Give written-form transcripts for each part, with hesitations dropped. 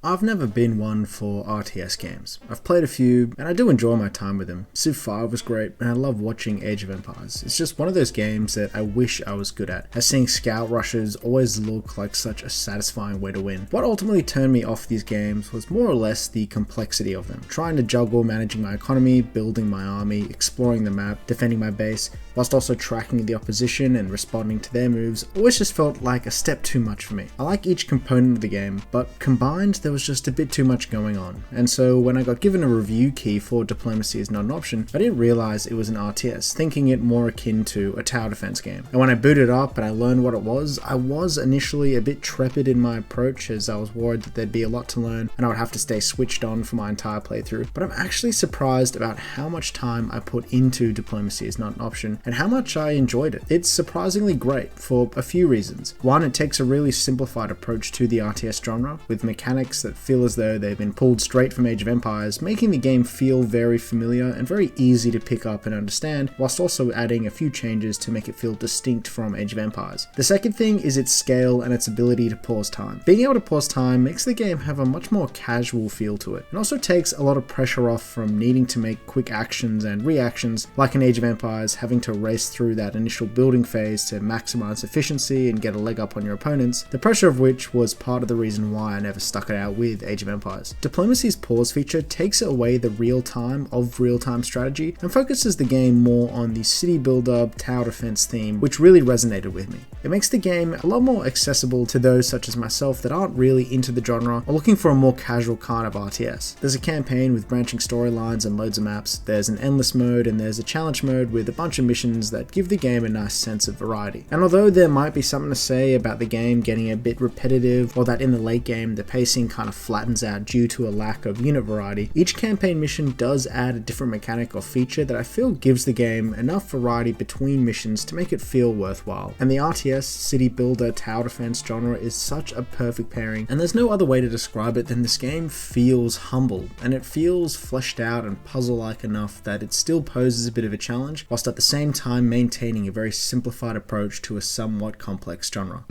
I've never been one for RTS games. I've played a few, and I do enjoy my time with them. Civ 5 was great, and I love watching Age of Empires. It's just one of those games that I wish I was good at, as seeing scout rushes always look like such a satisfying way to win. What ultimately turned me off these games was more or less the complexity of them. Trying to juggle managing my economy, building my army, exploring the map, defending my base, whilst also tracking the opposition and responding to their moves, always just felt like a step too much for me. I like each component of the game, but combined there was just a bit too much going on, and so when I got given a review key for Diplomacy is not an option, I didn't realize it was an RTS, thinking it more akin to a tower defense game. And when I booted up and I learned what it was, I was initially a bit trepid in my approach, as I was worried that there'd be a lot to learn and I would have to stay switched on for my entire playthrough. But I'm actually surprised about how much time I put into Diplomacy is not an option and how much I enjoyed it. It's surprisingly great for a few reasons. One, it takes a really simplified approach to the RTS genre, with mechanics that feel as though they've been pulled straight from Age of Empires, making the game feel very familiar and very easy to pick up and understand, whilst also adding a few changes to make it feel distinct from Age of Empires. The second thing is its scale and its ability to pause time. Being able to pause time makes the game have a much more casual feel to it. It also takes a lot of pressure off from needing to make quick actions and reactions like in Age of Empires, having to race through that initial building phase to maximize efficiency and get a leg up on your opponents, the pressure of which was part of the reason why I never stuck it out with Age of Empires. Diplomacy's pause feature takes away the real-time strategy and focuses the game more on the city build-up, tower defense theme, which really resonated with me. It makes the game a lot more accessible to those such as myself that aren't really into the genre or looking for a more casual kind of RTS. There's a campaign with branching storylines and loads of maps, there's an endless mode, and there's a challenge mode with a bunch of missions that give the game a nice sense of variety. And although there might be something to say about the game getting a bit repetitive, or that in the late game the pacing kind of flattens out due to a lack of unit variety, each campaign mission does add a different mechanic or feature that I feel gives the game enough variety between missions to make it feel worthwhile. And the RTS, city builder, tower defense genre is such a perfect pairing, and there's no other way to describe it than this game feels humble, and it feels fleshed out and puzzle-like enough that it still poses a bit of a challenge, whilst at the same time maintaining a very simplified approach to a somewhat complex genre.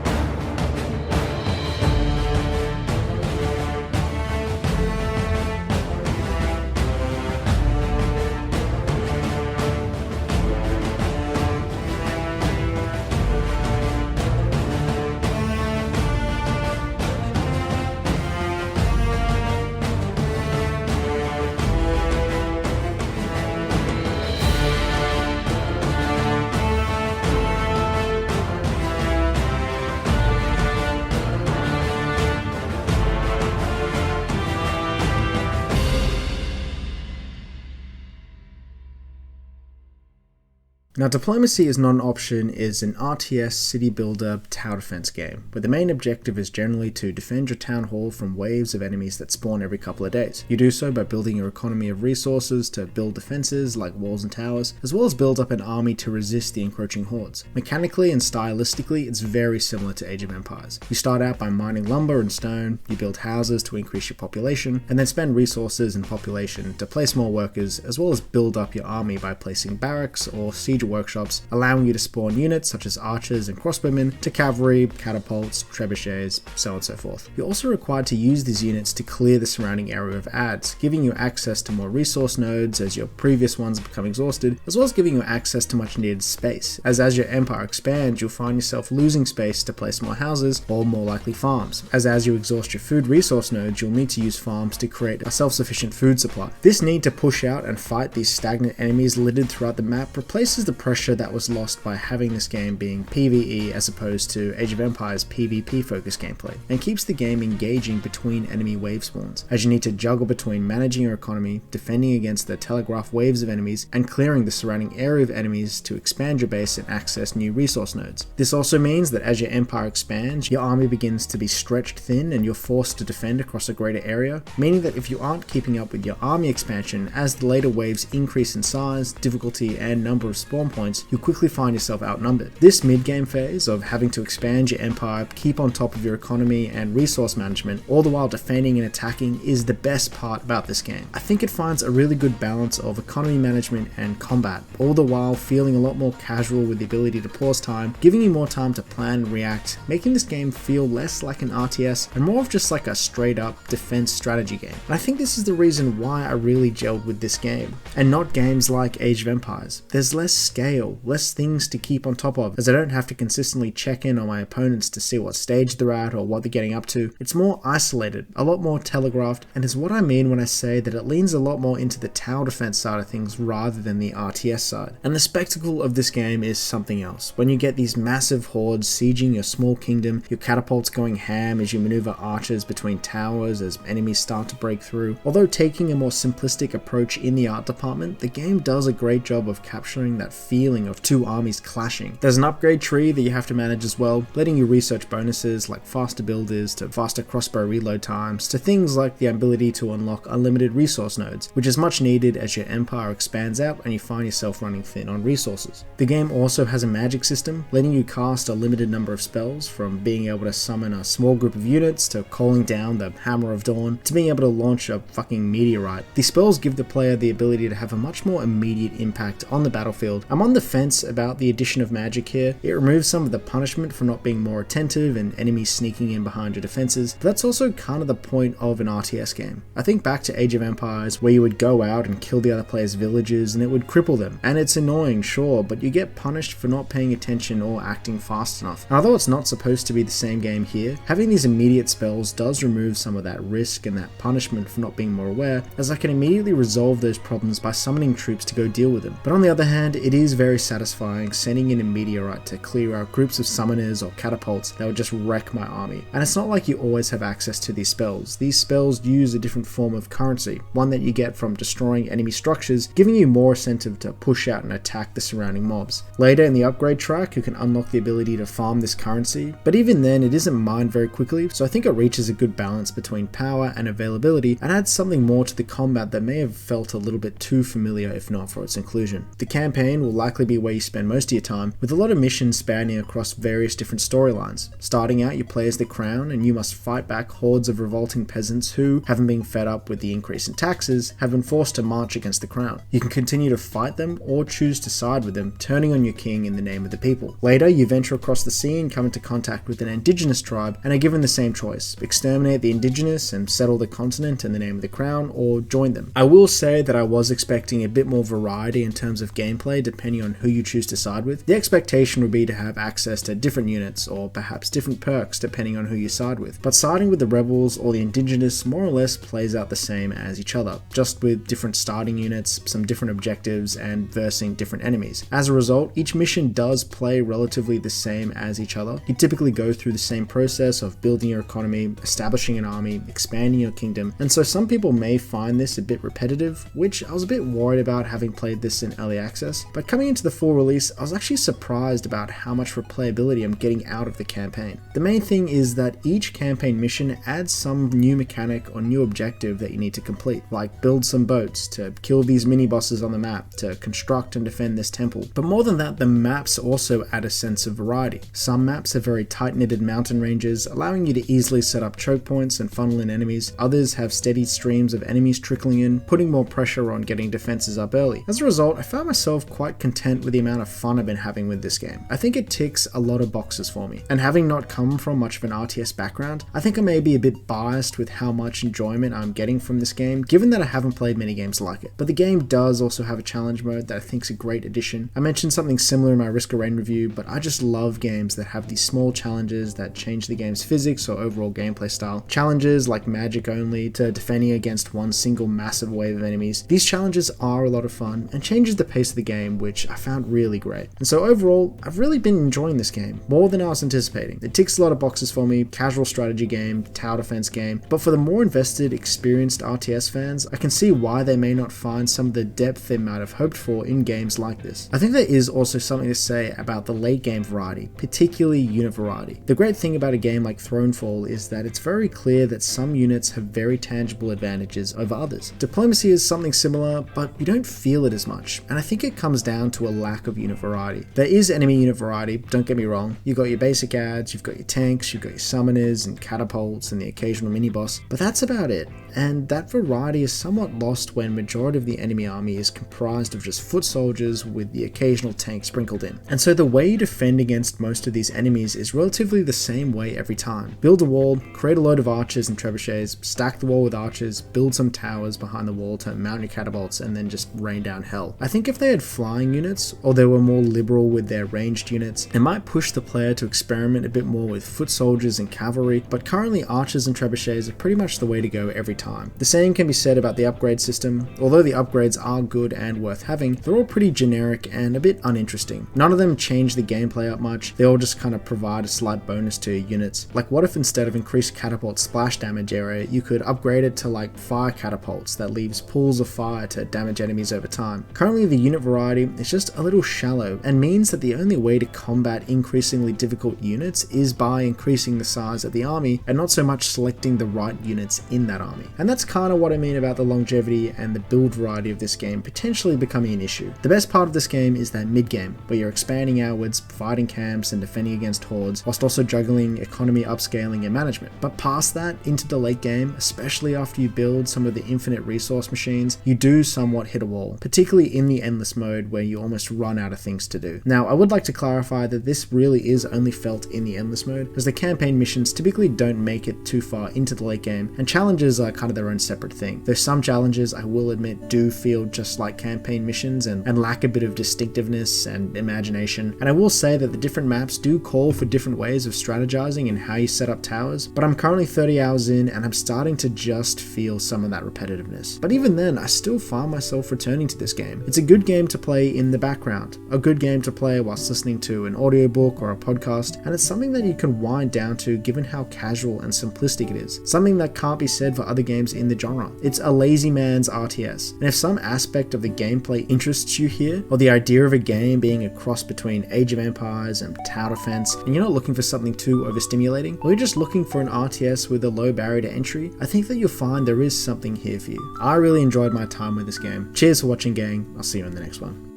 Now, Diplomacy is not an option is an RTS city builder tower defense game, where the main objective is generally to defend your town hall from waves of enemies that spawn every couple of days. You do so by building your economy of resources to build defenses like walls and towers, as well as build up an army to resist the encroaching hordes. Mechanically and stylistically, it's very similar to Age of Empires. You start out by mining lumber and stone, you build houses to increase your population, and then spend resources and population to place more workers, as well as build up your army by placing barracks or siege workshops, allowing you to spawn units such as archers and crossbowmen to cavalry, catapults, trebuchets, so on and so forth. You're also required to use these units to clear the surrounding area of adds, giving you access to more resource nodes as your previous ones become exhausted, as well as giving you access to much needed space, as your empire expands you'll find yourself losing space to place more houses or more likely farms, as you exhaust your food resource nodes you'll need to use farms to create a self-sufficient food supply. This need to push out and fight these stagnant enemies littered throughout the map replaces the pressure that was lost by having this game being PvE as opposed to Age of Empires PvP focused gameplay, and keeps the game engaging between enemy wave spawns, as you need to juggle between managing your economy, defending against the telegraph waves of enemies, and clearing the surrounding area of enemies to expand your base and access new resource nodes. This also means that as your empire expands, your army begins to be stretched thin and you're forced to defend across a greater area, meaning that if you aren't keeping up with your army expansion as the later waves increase in size, difficulty, and number of spawn spawn points, you'll quickly find yourself outnumbered. This mid-game phase of having to expand your empire, keep on top of your economy and resource management, all the while defending and attacking, is the best part about this game. I think it finds a really good balance of economy management and combat, all the while feeling a lot more casual with the ability to pause time, giving you more time to plan and react, making this game feel less like an RTS and more of just like a straight up defense strategy game. And I think this is the reason why I really gelled with this game, and not games like Age of Empires. There's less scale, less things to keep on top of, as I don't have to consistently check in on my opponents to see what stage they're at or what they're getting up to. It's more isolated, a lot more telegraphed, and is what I mean when I say that it leans a lot more into the tower defense side of things rather than the RTS side. And the spectacle of this game is something else. When you get these massive hordes sieging your small kingdom, your catapults going ham as you maneuver archers between towers as enemies start to break through. Although taking a more simplistic approach in the art department, the game does a great job of capturing that feeling of two armies clashing. There's an upgrade tree that you have to manage as well, letting you research bonuses like faster builders to faster crossbow reload times to things like the ability to unlock unlimited resource nodes, which is much needed as your empire expands out and you find yourself running thin on resources. The game also has a magic system, letting you cast a limited number of spells, from being able to summon a small group of units to calling down the Hammer of Dawn to being able to launch a fucking meteorite. These spells give the player the ability to have a much more immediate impact on the battlefield. I'm on the fence about the addition of magic here. It removes some of the punishment for not being more attentive and enemies sneaking in behind your defenses, but that's also kind of the point of an RTS game. I think back to Age of Empires, where you would go out and kill the other players' villages and it would cripple them. And it's annoying, sure, but you get punished for not paying attention or acting fast enough. And although it's not supposed to be the same game here, having these immediate spells does remove some of that risk and that punishment for not being more aware, as I can immediately resolve those problems by summoning troops to go deal with them. But on the other hand, it is very satisfying sending in a meteorite to clear out groups of summoners or catapults that would just wreck my army. And it's not like you always have access to these spells. These spells use a different form of currency, one that you get from destroying enemy structures, giving you more incentive to push out and attack the surrounding mobs. Later in the upgrade track, you can unlock the ability to farm this currency, but even then it isn't mined very quickly, so I think it reaches a good balance between power and availability and adds something more to the combat that may have felt a little bit too familiar if not for its inclusion. The campaign will likely be where you spend most of your time, with a lot of missions spanning across various different storylines. Starting out, you play as the Crown and you must fight back hordes of revolting peasants who, having been fed up with the increase in taxes, have been forced to march against the Crown. You can continue to fight them or choose to side with them, turning on your king in the name of the people. Later, you venture across the sea and come into contact with an indigenous tribe and are given the same choice: exterminate the indigenous and settle the continent in the name of the Crown, or join them. I will say that I was expecting a bit more variety in terms of gameplay depending on who you choose to side with. The expectation would be to have access to different units or perhaps different perks depending on who you side with. But siding with the rebels or the indigenous more or less plays out the same as each other, just with different starting units, some different objectives, and versing different enemies. As a result, each mission does play relatively the same as each other. You typically go through the same process of building your economy, establishing an army, expanding your kingdom, and so some people may find this a bit repetitive, which I was a bit worried about having played this in early access. But coming into the full release, I was actually surprised about how much replayability I'm getting out of the campaign. The main thing is that each campaign mission adds some new mechanic or new objective that you need to complete, like build some boats, to kill these mini bosses on the map, to construct and defend this temple. But more than that, the maps also add a sense of variety. Some maps have very tight-knitted mountain ranges, allowing you to easily set up choke points and funnel in enemies. Others have steady streams of enemies trickling in, putting more pressure on getting defenses up early. As a result, I found myself quite content with the amount of fun I've been having with this game. I think it ticks a lot of boxes for me, and having not come from much of an RTS background, I think I may be a bit biased with how much enjoyment I'm getting from this game, given that I haven't played many games like it. But the game does also have a challenge mode that I think is a great addition. I mentioned something similar in my Risk of Rain review, but I just love games that have these small challenges that change the game's physics or overall gameplay style. Challenges like magic only to defending against one single massive wave of enemies. These challenges are a lot of fun and changes the pace of the game, which I found really great. And so overall, I've really been enjoying this game more than I was anticipating. It ticks a lot of boxes for me: casual strategy game, tower defense game, but for the more invested, experienced RTS fans, I can see why they may not find some of the depth they might have hoped for in games like this. I think there is also something to say about the late game variety, particularly unit variety. The great thing about a game like Thronefall is that it's very clear that some units have very tangible advantages over others. Diplomacy is something similar, but you don't feel it as much, and I think it comes down to a lack of unit variety. There is enemy unit variety, don't get me wrong. You've got your basic adds, you've got your tanks, you've got your summoners and catapults and the occasional mini-boss, but that's about it. And that variety is somewhat lost when majority of the enemy army is comprised of just foot soldiers with the occasional tank sprinkled in. And so the way you defend against most of these enemies is relatively the same way every time. Build a wall, create a load of archers and trebuchets, stack the wall with archers, build some towers behind the wall to mount your catapults, and then just rain down hell. I think if they had flying units, or they were more liberal with their ranged units, it might push the player to experiment a bit more with foot soldiers and cavalry, but currently archers and trebuchets are pretty much the way to go every time. The same can be said about the upgrade system. Although the upgrades are good and worth having, they're all pretty generic and a bit uninteresting. None of them change the gameplay up much, they all just kind of provide a slight bonus to your units. Like, what if instead of increased catapult splash damage area, you could upgrade it to like fire catapults that leaves pools of fire to damage enemies over time. Currently the unit variety is just a little shallow and means that the only way to combat increasingly difficult units is by increasing the size of the army and not so much selecting the right units in that army. And that's kind of what I mean about the longevity and the build variety of this game potentially becoming an issue. The best part of this game is that mid-game, where you're expanding outwards, fighting camps and defending against hordes, whilst also juggling economy upscaling and management. But past that, into the late game, especially after you build some of the infinite resource machines, you do somewhat hit a wall, particularly in the endless mode where you almost run out of things to do. Now, I would like to clarify that this really is only felt in the endless mode, as the campaign missions typically don't make it too far into the late game, and challenges are kind of their own separate thing. Though some challenges, I will admit, do feel just like campaign missions and lack a bit of distinctiveness and imagination. And I will say that the different maps do call for different ways of strategizing and how you set up towers, but I'm currently 30 hours in and I'm starting to just feel some of that repetitiveness. But even then, I still find myself returning to this game. It's a good game to play in the background, a good game to play whilst listening to an audiobook or a podcast, and it's something that you can wind down to given how casual and simplistic it is. Something that can't be said for other games in the genre. It's a lazy man's RTS, and if some aspect of the gameplay interests you here, or the idea of a game being a cross between Age of Empires and tower defense, and you're not looking for something too overstimulating, or you're just looking for an RTS with a low barrier to entry, I think that you'll find there is something here for you. I really enjoyed my time with this game. Cheers for watching, gang. I'll see you in the next one.